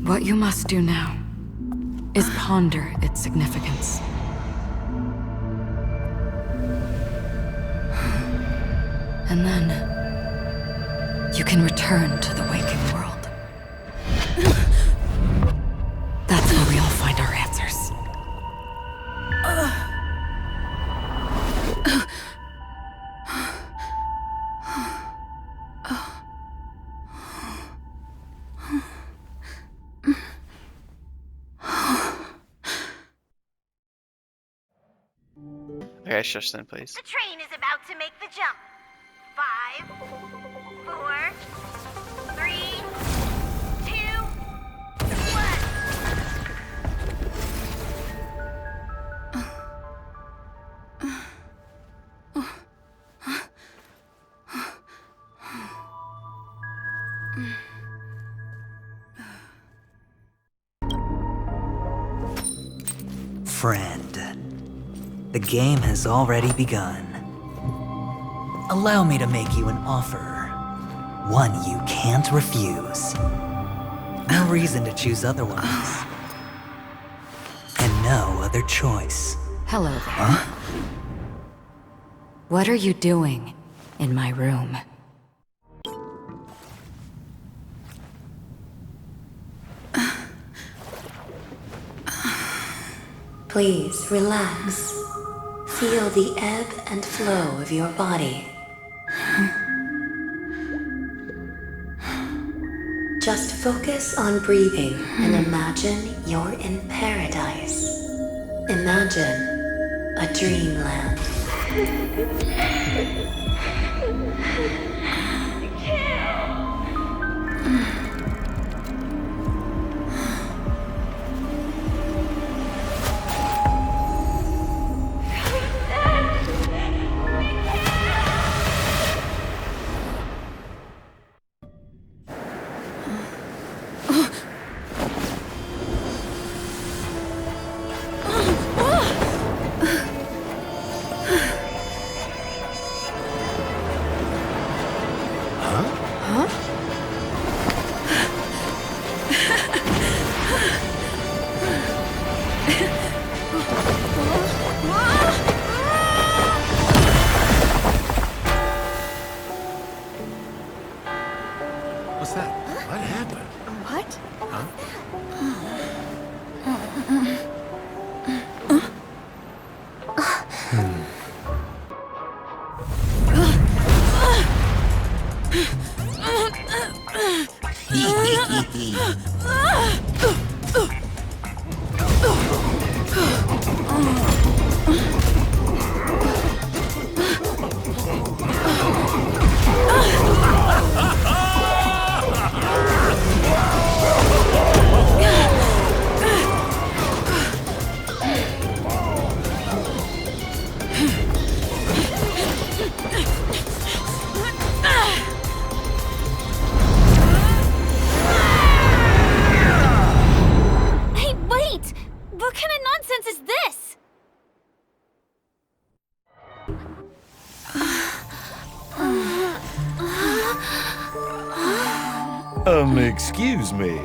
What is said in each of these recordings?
What you must do now is ponder its significance. And then you can return to the waking world. That's where we all find our answers. Okay, shush then, please. The train is about to make the jump. 5, 4, 3, 2, 1. Friend, the game has already begun. Allow me to make you an offer. One you can't refuse. No reason to choose otherwise. And no other choice. Hello there. Huh? What are you doing in my room? Please relax. Feel the ebb and flow of your body. Just focus on breathing and imagine you're in paradise. Imagine a dreamland. What's that? What happened? What? Huh? Hey, wait! What kind of nonsense is this? Excuse me.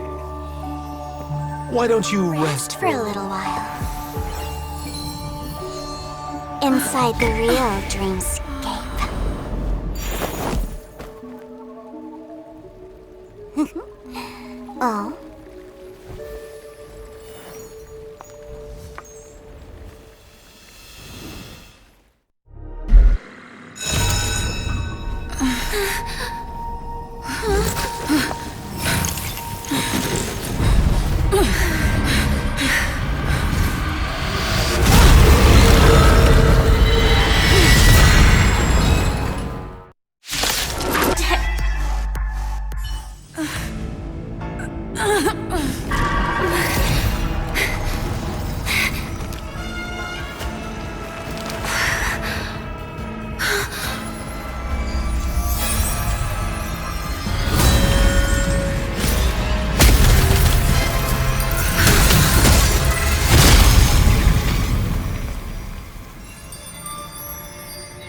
Why don't you rest For a little while. Inside the real dreamscape. Oh?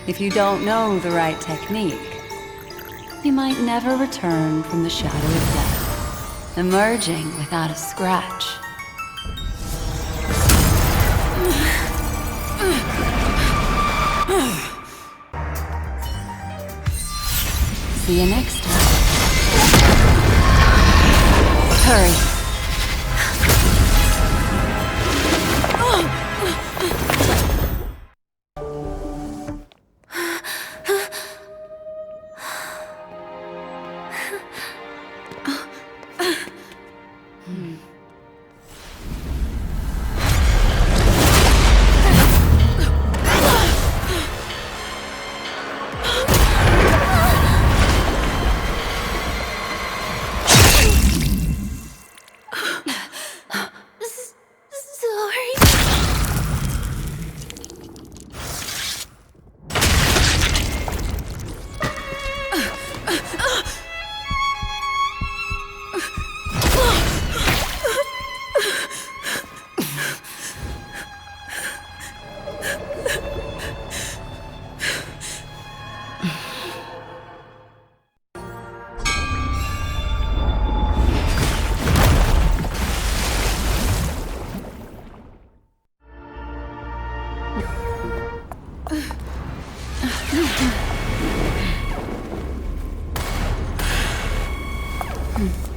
If you don't know the right technique, you might never return from the shadow of death. Emerging without a scratch. See you next time. Hurry.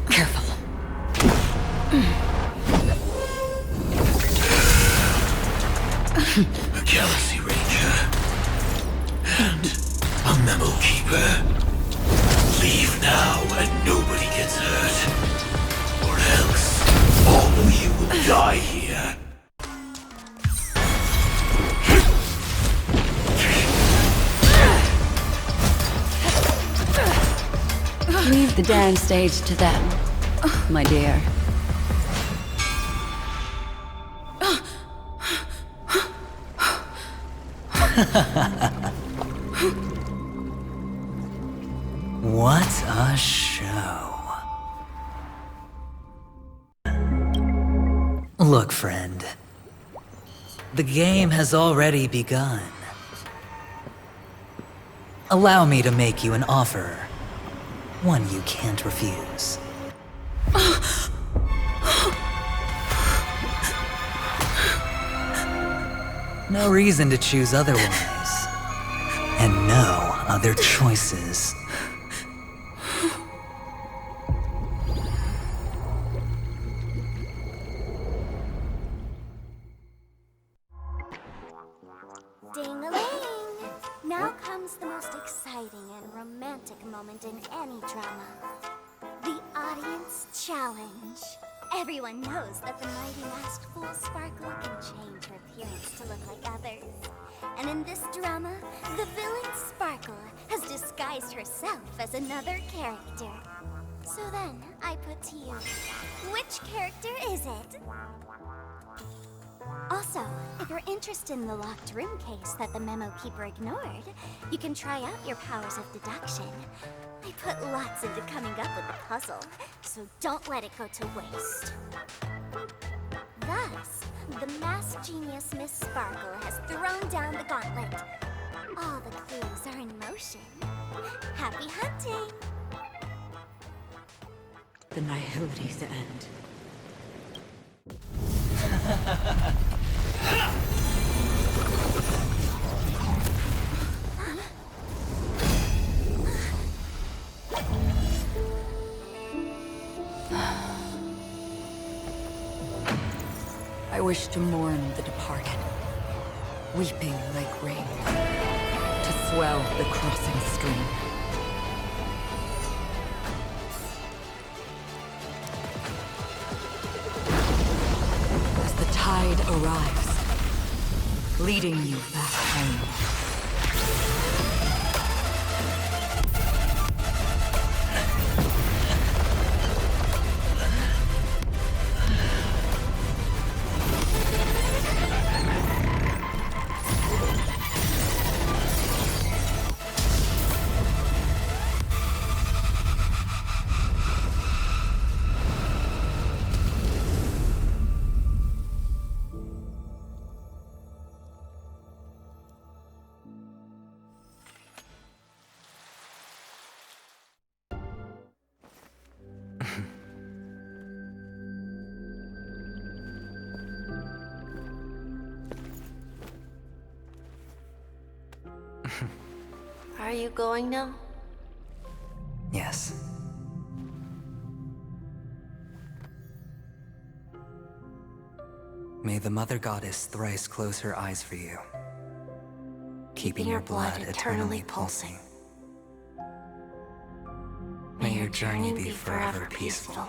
Careful. A Galaxy Ranger. And a Memo Keeper. Leave now and nobody gets hurt. Or else, all of you will die here. Leave the damn stage to them, my dear. What a show. Look, friend. The game has already begun. Allow me to make you an offer. One you can't refuse. No reason to choose otherwise. And no other choices. Ding-a-ling! Now comes the most exciting and romantic moment in any drama. The audience challenge. Everyone knows that the mighty masked fool Sparkle can change her appearance to look like others. And in this drama, the villain Sparkle has disguised herself as another character. So then, I put to you, which character is it? Also, if you're interested in the locked room case that the Memo Keeper ignored, you can try out your powers of deduction. I put lots into coming up with the puzzle, so don't let it go to waste. Thus, the masked genius Miss Sparkle has thrown down the gauntlet. All the clues are in motion. Happy hunting! The nihility's end. I wish to mourn the departed, weeping like rain, to swell the crossing stream. As the tide arrives, leading you back home. Are you going now? Yes. May the Mother Goddess thrice close her eyes for you, keeping your blood eternally pulsing. May your journey be forever peaceful,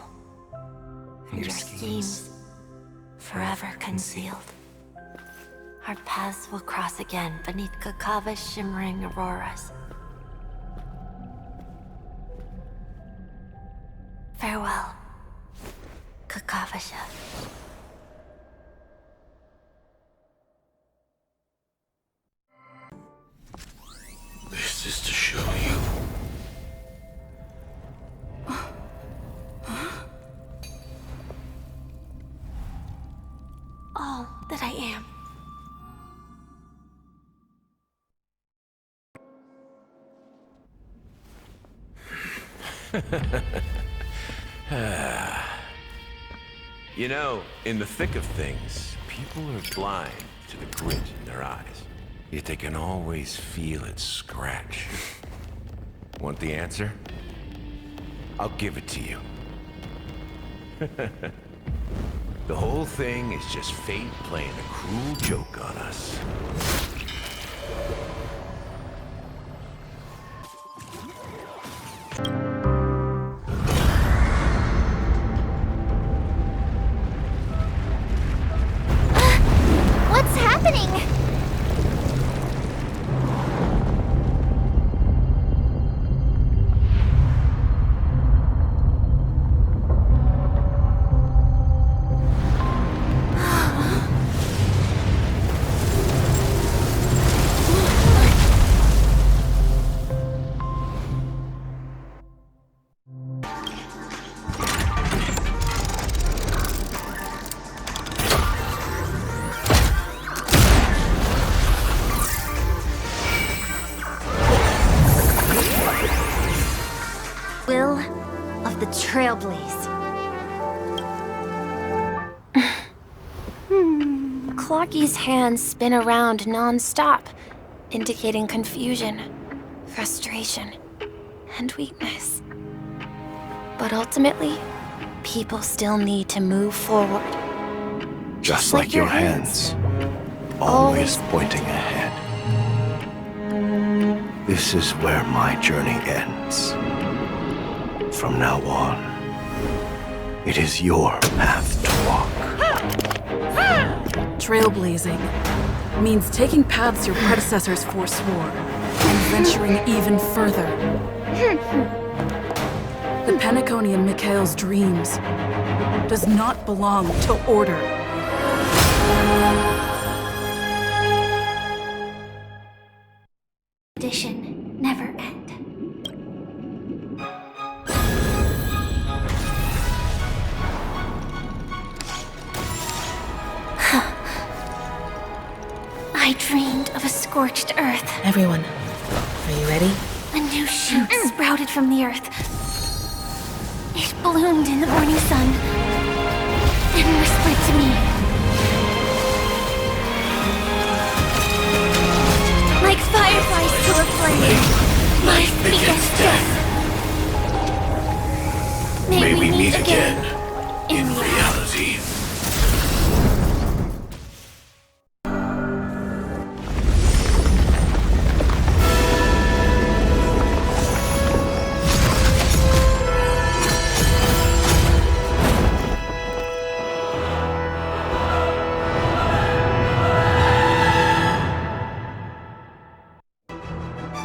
and your schemes forever concealed. Our paths will cross again beneath Kakava's shimmering auroras. Farewell, Kakavasha. This is to show you. All that I am. You know, in the thick of things, people are blind to the grit in their eyes. Yet they can always feel it scratch. Want the answer? I'll give it to you. The whole thing is just fate playing a cruel joke on us. What's happening? Will of the Trailblaze. Clocky's hands spin around non-stop, indicating confusion, frustration, and weakness. But ultimately, people still need to move forward. Just like your hands. Always pointing ahead. This is where my journey ends. From now on, it is your path to walk. Trailblazing means taking paths your predecessors forswore and venturing even further. The Penacony in Mikhail's dreams does not belong to order. Tradition never end. I dreamed of a scorched earth. Everyone, are you ready? A new shoot sprouted from the earth. It bloomed in the morning sun and whispered to me. Like fireflies to a flame, life begets death. May we meet again in reality.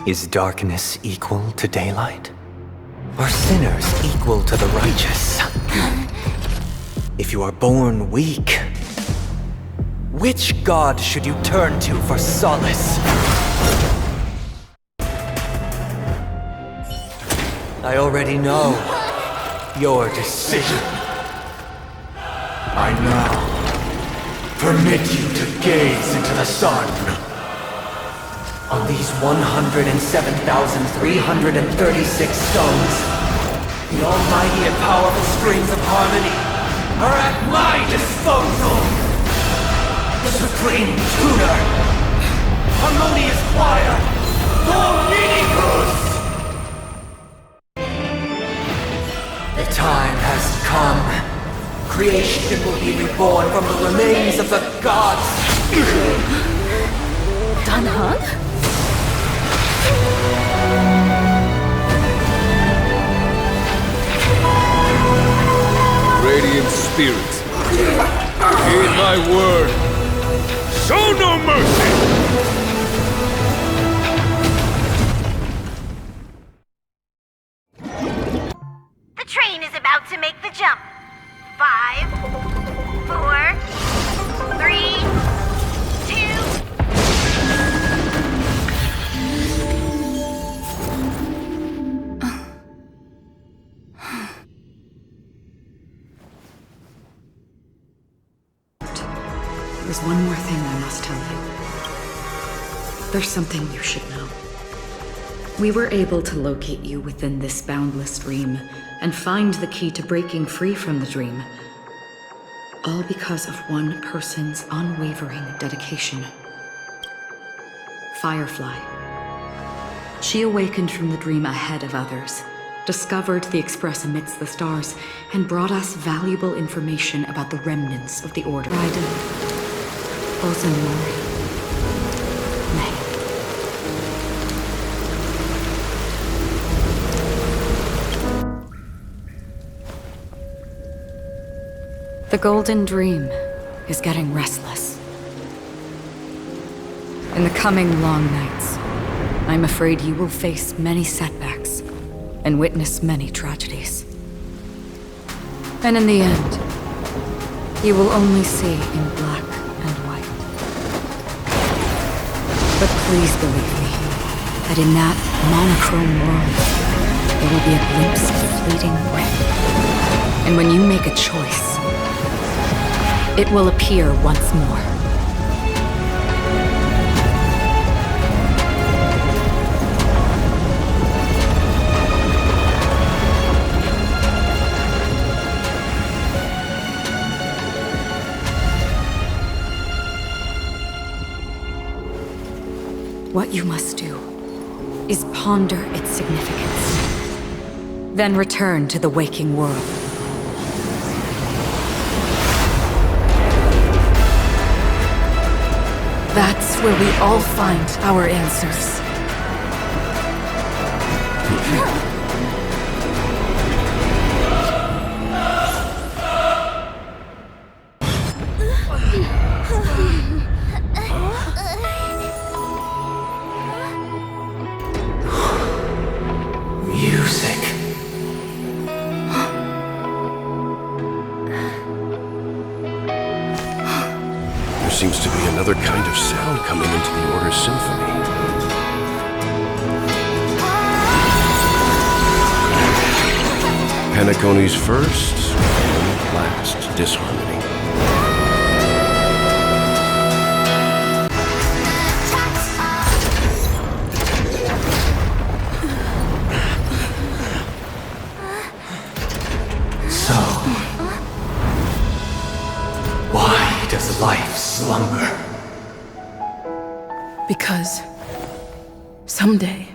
Is darkness equal to daylight? Are sinners equal to the righteous? If you are born weak, which god should you turn to for solace? I already know your decision. I now permit you to gaze into the sun. On these 107,336 stones, the almighty and powerful springs of harmony are at my disposal! Supreme Tutor! Harmonious Choir! The time has come. Creation will be reborn from the remains of the gods. Danhan? Radiant spirits, heed my word. Show no mercy! The train is about to make the jump. 5, 4, 3, 2. There's one more thing I must tell you. There's something you should know. We were able to locate you within this boundless dream and find the key to breaking free from the dream. All because of one person's unwavering dedication. Firefly. She awakened from the dream ahead of others, discovered the Express amidst the stars, and brought us valuable information about the remnants of the Order. Raiden, Ozumori, May. The Golden Dream is getting restless. In the coming long nights, I'm afraid you will face many setbacks and witness many tragedies. And in the end, you will only see in black and white. But please believe me, that in that monochrome world, there will be a glimpse of fleeting red. And when you make a choice, it will appear once more. What you must do is ponder its significance, then return to the waking world. That's where we all find our answers. Music. There seems to be another kind of sound coming into the Order's symphony. Penacony's first and last disharmony. So, why does life slumber? Because someday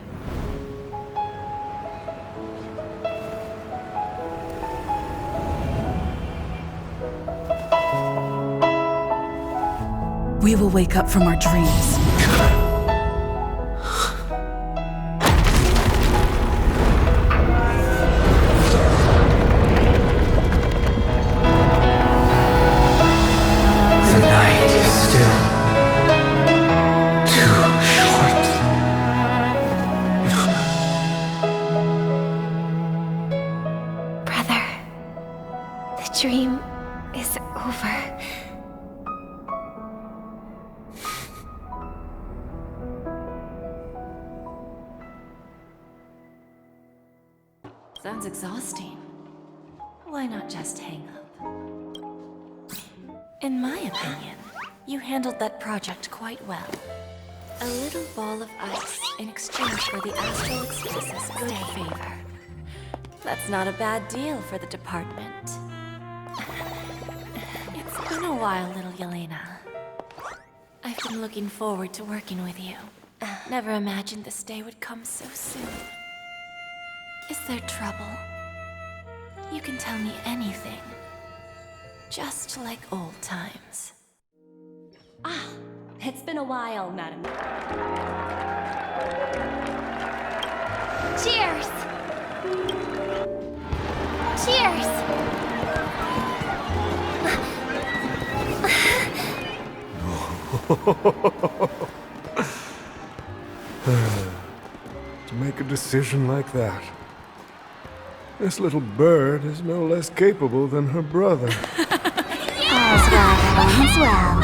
we will wake up from our dreams. The night is still too short. Brother, the dream is over. Sounds exhausting. Why not just hang up? In my opinion, you handled that project quite well. A little ball of ice in exchange for the Astral Express's good favor. That's not a bad deal for the department. It's been a while, little Yelena. I've been looking forward to working with you. Never imagined this day would come so soon. Is there trouble? You can tell me anything. Just like old times. Ah, it's been a while, madam. Cheers! Cheers! To make a decision like that. This little bird is no less capable than her brother. All's well.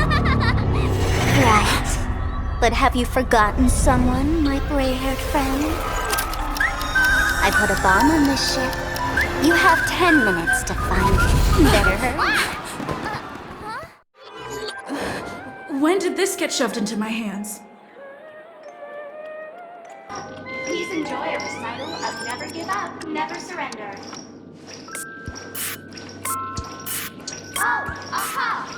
Right. But have you forgotten someone, my gray-haired friend? I put a bomb on this ship. You have 10 minutes to find it. Better hurry. When did this get shoved into my hands? Please enjoy a recital of Never Give Up, Never Surrender. Oh, aha!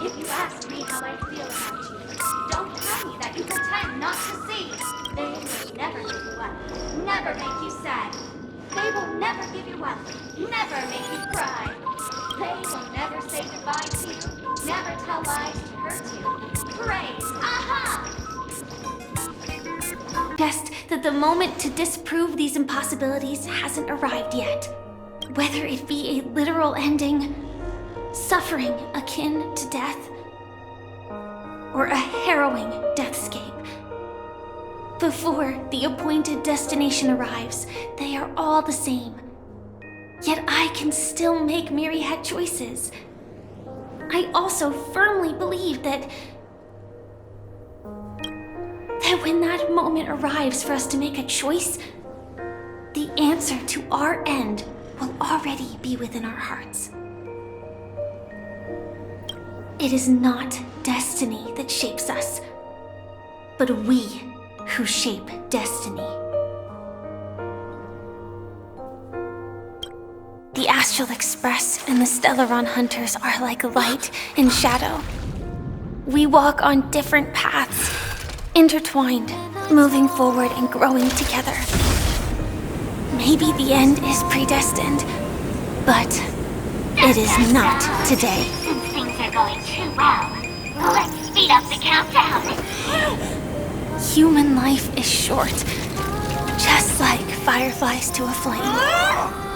If you ask me how I feel about you, don't tell me that you pretend not to see. They will never give you up, never make you sad. They will never give you up, never make you cry. They will never say goodbye to you, never tell lies to hurt you. Praise, aha! Just that the moment to disprove these impossibilities hasn't arrived yet. Whether it be a literal ending, suffering akin to death, or a harrowing deathscape. Before the appointed destination arrives, they are all the same. Yet I can still make myriad choices. I also firmly believe that when that moment arrives for us to make a choice, the answer to our end will already be within our hearts. It is not destiny that shapes us, but we who shape destiny. The Astral Express and the Stellaron Hunters are like light and shadow. We walk on different paths, intertwined, moving forward and growing together. Maybe the end is predestined, but it is not today. Since things are going too well, let's speed up the countdown. Human life is short, just like fireflies to a flame.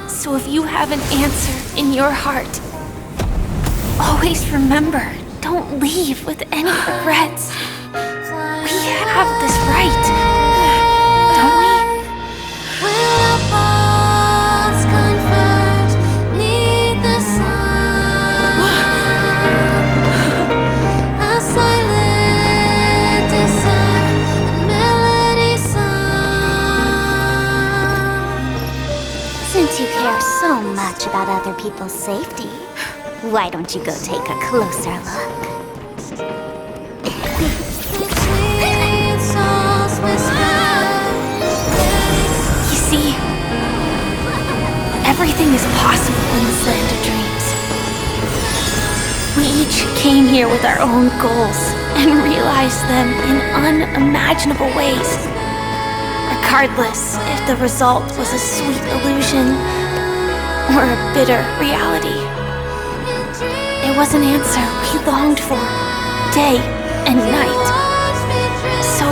So if you have an answer in your heart, always remember, don't leave with any regrets. We have this right, don't we? Since you care so much about other people's safety, why don't you go take a closer look? You see, everything is possible in this land of dreams. We each came here with our own goals and realized them in unimaginable ways. Regardless if the result was a sweet illusion or a bitter reality. It was an answer we longed for, day and night. So,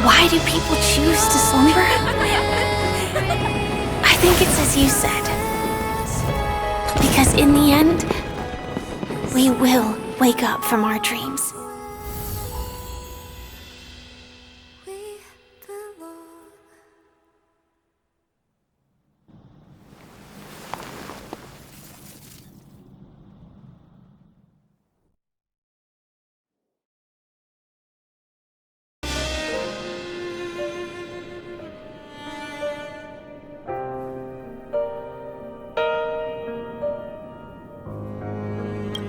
why do people choose to slumber? I think it's as you said. Because in the end, we will wake up from our dreams.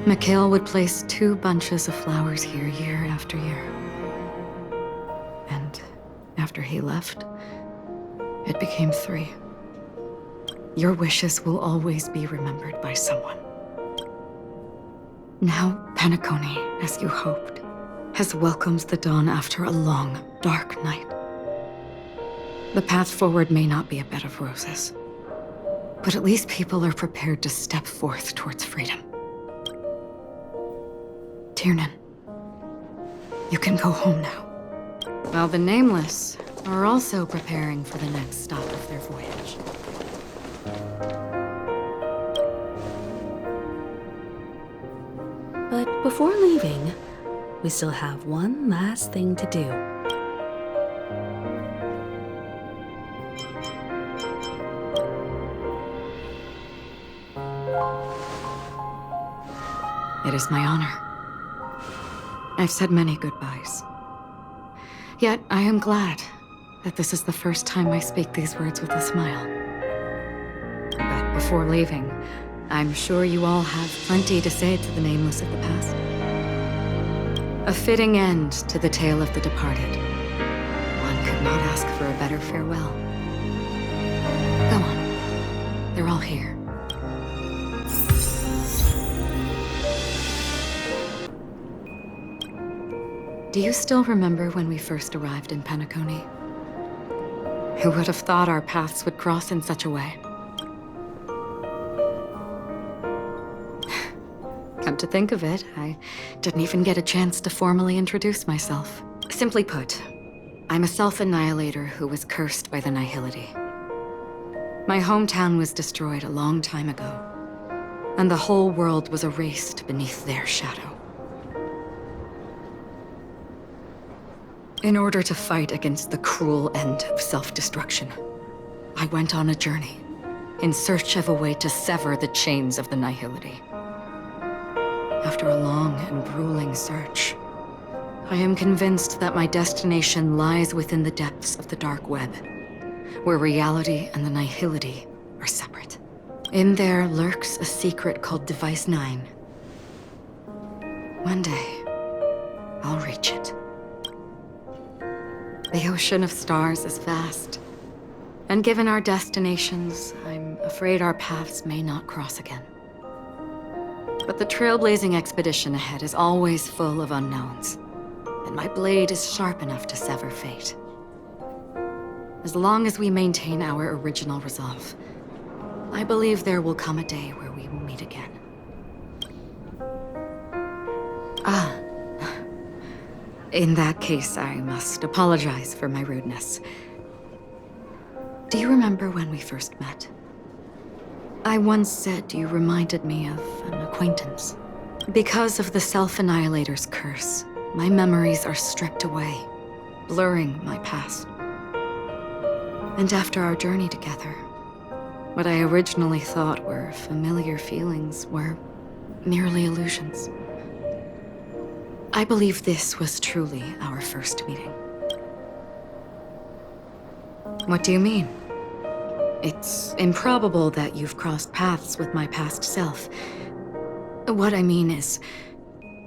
Mikhail would place 2 bunches of flowers here year after year. And after he left, it became 3. Your wishes will always be remembered by someone. Now, Penacony, as you hoped, has welcomed the dawn after a long, dark night. The path forward may not be a bed of roses, but at least people are prepared to step forth towards freedom. Tiernan, you can go home now. While the Nameless are also preparing for the next stop of their voyage. But before leaving, we still have one last thing to do. It is my honor. I've said many goodbyes. Yet I am glad that this is the first time I speak these words with a smile. But before leaving, I'm sure you all have plenty to say to the Nameless of the past. A fitting end to the tale of the departed. One could not ask for a better farewell. Go on. They're all here. Do you still remember when we first arrived in Penacony? Who would have thought our paths would cross in such a way? Come to think of it, I didn't even get a chance to formally introduce myself. Simply put, I'm a self-annihilator who was cursed by the Nihility. My hometown was destroyed a long time ago, and the whole world was erased beneath their shadow. In order to fight against the cruel end of self-destruction, I went on a journey in search of a way to sever the chains of the Nihility. After a long and grueling search, I am convinced that my destination lies within the depths of the dark web, where reality and the Nihility are separate. In there lurks a secret called Device 9. One day, I'll reach it. The ocean of stars is vast, and given our destinations, I'm afraid our paths may not cross again. But the trailblazing expedition ahead is always full of unknowns, and my blade is sharp enough to sever fate. As long as we maintain our original resolve, I believe there will come a day where we will meet again. In that case, I must apologize for my rudeness. Do you remember when we first met? I once said you reminded me of an acquaintance. Because of the Self-Annihilator's curse, my memories are stripped away, blurring my past. And after our journey together, what I originally thought were familiar feelings were merely illusions. I believe this was truly our first meeting. What do you mean? It's improbable that you've crossed paths with my past self. What I mean is,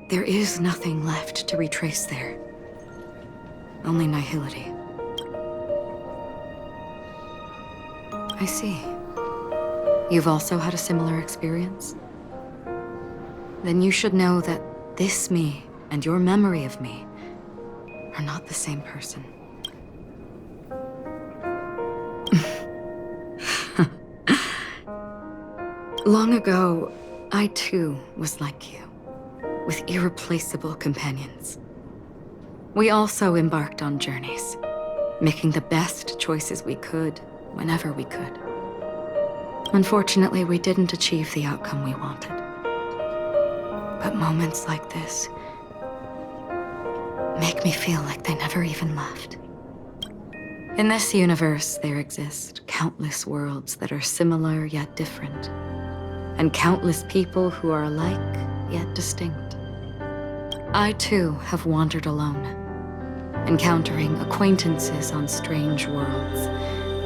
there is nothing left to retrace there. Only Nihility. I see. You've also had a similar experience? Then you should know that this me and your memory of me are not the same person. Long ago, I too was like you, with irreplaceable companions. We also embarked on journeys, making the best choices we could, whenever we could. Unfortunately, we didn't achieve the outcome we wanted. But moments like this make me feel like they never even left. In this universe, there exist countless worlds that are similar yet different, and countless people who are alike yet distinct. I too have wandered alone, encountering acquaintances on strange worlds,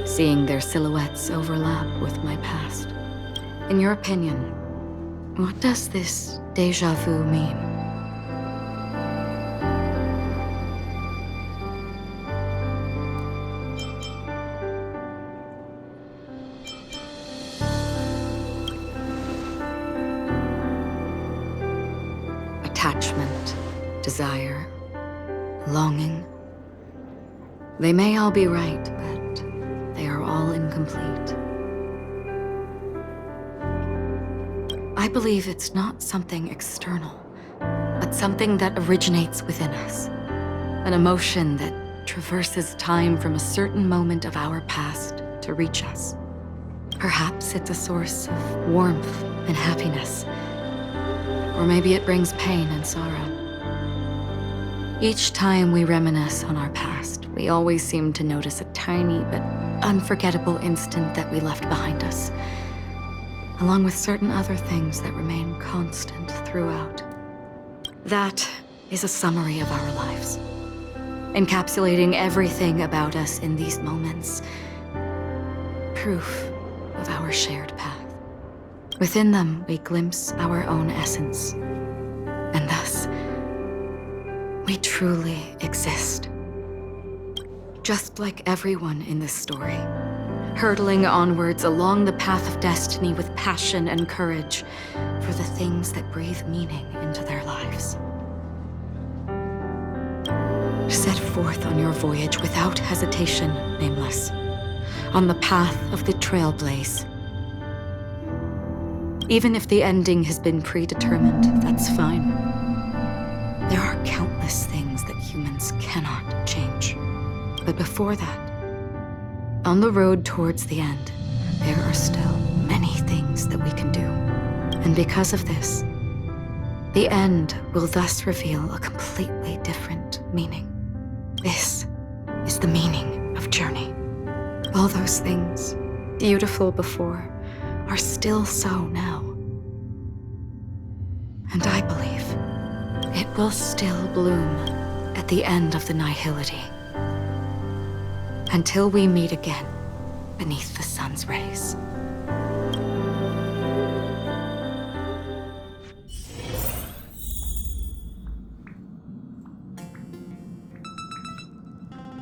seeing their silhouettes overlap with my past. In your opinion, what does this déjà vu mean? Attachment, desire, longing. They may all be right, but they are all incomplete. I believe it's not something external, but something that originates within us. An emotion that traverses time from a certain moment of our past to reach us. Perhaps it's a source of warmth and happiness. Or maybe it brings pain and sorrow. Each time we reminisce on our past, we always seem to notice a tiny but unforgettable instant that we left behind us, along with certain other things that remain constant throughout. That is a summary of our lives, encapsulating everything about us in these moments. Proof of our shared path. Within them, we glimpse our own essence, and thus, we truly exist. Just like everyone in this story, hurtling onwards along the path of destiny with passion and courage for the things that breathe meaning into their lives. Set forth on your voyage without hesitation, Nameless, on the path of the Trailblaze. Even if the ending has been predetermined, that's fine. There are countless things that humans cannot change. But before that, on the road towards the end, there are still many things that we can do. And because of this, the end will thus reveal a completely different meaning. This is the meaning of Journey. All those things, beautiful before, are still so now. And I believe it will still bloom at the end of the nihility. Until we meet again beneath the sun's rays.